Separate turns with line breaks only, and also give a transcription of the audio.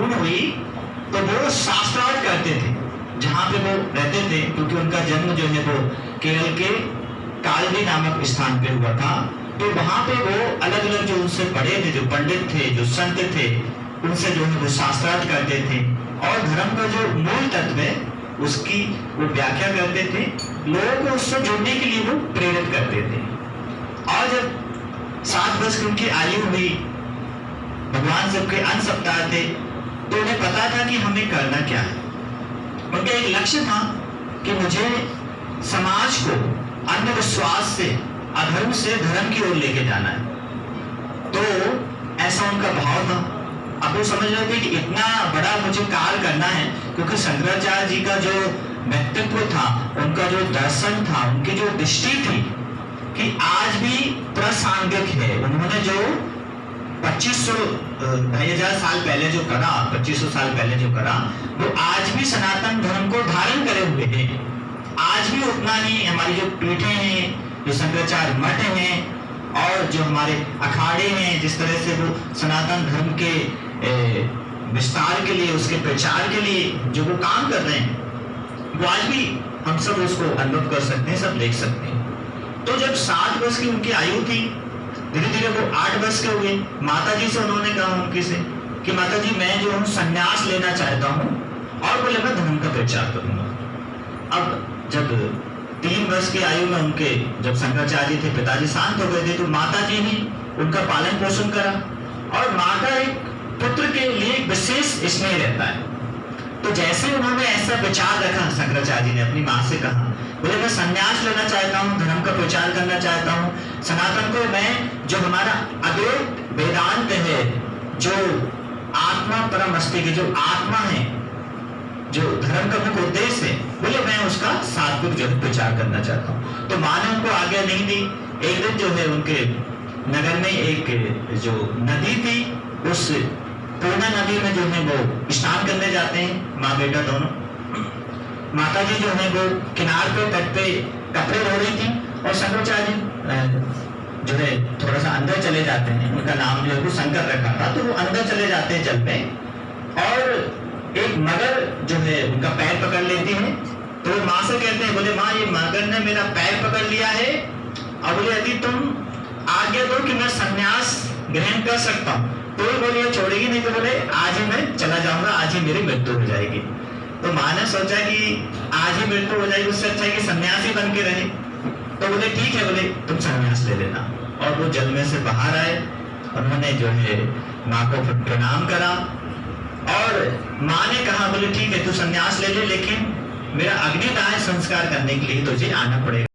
खून हुई तो वो शास्त्रार्थ करते थे जहां पे वो रहते थे, क्योंकि उनका जन्म जो है वो केरल के कालडी नामक स्थान पे हुआ था। तो वहां पे वो अलग अलग जो उनसे बड़े थे, जो पंडित थे, जो संत थे, उनसे जो है वो शास्त्रार्थ करते थे और धर्म का जो मूल तत्व है उसकी वो व्याख्या करते थे, लोगों को उससे जुड़ने के लिए वो प्रेरित करते थे। और जब 7 वर्ष की उनकी आयु हुई, भगवान सबके अंत सप्ताह थे, तो उन्हें पता था कि हमें करना क्या है। उनका एक लक्ष्य था कि मुझे समाज को अंधविश्वास से, अधर्म से धर्म की ओर लेके जाना है। तो ऐसा उनका भाव था। अब वो समझ रहे थे कि इतना बड़ा मुझे कार्य करना है, क्योंकि शंकराचार्य जी का जो व्यक्तित्व था, उनका जो दर्शन था, उनकी जो दृष्टि थी कि आज भी प्रासंगिक है। उन्होंने जो 2500 साल पहले जो करा, 2500 साल पहले जो करा, वो आज भी सनातन धर्म को धारण करे हुए हैं। आज भी उतना ही हमारी जो पीठें हैं, जो शंकराचार्य मठ हैं और जो हमारे अखाड़े हैं, जिस तरह से वो सनातन धर्म के विस्तार के लिए, उसके प्रचार के लिए जो वो काम कर रहे हैं, वो आज भी हम सब उसको अनुभव कर सकते हैं, सब देख सकते हैं। तो जब 7 वर्ष की उनकी आयु थी, धीरे धीरे वो 8 वर्ष के हुए। माता जी से उन्होंने कहा उनकी से कि माता जी मैं जो हूँ संन्यास लेना चाहता हूँ और बोले मैं धर्म का प्रचार करूंगा। अब जब 3 वर्ष की आयु में उनके जब शंकराचार्य थे पिताजी शांत हो गए थे, तो माता जी ने उनका पालन पोषण करा। और माँ का एक पुत्र के लिए विशेष स्नेह रहता है। तो जैसे उन्होंने ऐसा विचार रखा, शंकराचार्य जी ने अपनी माँ से कहा, बोले मैं संन्यास लेना चाहता हूँ, धर्म का प्रचार करना चाहता हूँ, सनातन को मैं जो हमारा अद्वैत वेदांत है, जो आत्मा परम अस्ति की जो आत्मा है, जो धर्म का मुख्य उद्देश्य है, बोले मैं उसका सात्विक जो प्रचार करना चाहता हूँ। तो माँ ने उनको आज्ञा नहीं दी। एक दिन जो है उनके नगर में एक जो नदी थी, उस पूर्णा नदी में जो है वो स्नान करने जाते हैं माँ बेटा दोनों। माता जी जो है वो किनार पे तट पे कपड़े धो रही थी और शंकराचार्य जो है थोड़ा सा अंदर चले जाते हैं। उनका नाम जो है वो शंकर रखा था, तो वो अंदर चले जाते हैं जल पे, और एक मगर जो है उनका पैर पकड़ लेती है। तो वो माँ से कहते हैं, बोले माँ ये मगर ने मेरा पैर पकड़ लिया है, और बोले यदि तुम आज्ञा दो कि मैं संन्यास ग्रहण कर सकता हूँ, तो बोले ये छोड़ेगी नहीं, तो बोले आज ही मैं चला जाऊंगा, आज ही मेरी मृत्यु हो जाएगी। तो माँ ने सोचा कि आज ही मृत्यु हो जाएगी, उससे अच्छा है कि सन्यासी बन के रहे। तो बोले ठीक है, बोले तुम सन्यास ले लेना। और वो जल में से बाहर आए, उन्होंने जो है माँ को प्रणाम करा और माँ ने कहा, बोले ठीक है तू सन्यास ले ले, लेकिन मेरा अग्निदाह संस्कार करने के लिए तुझे आना पड़ेगा।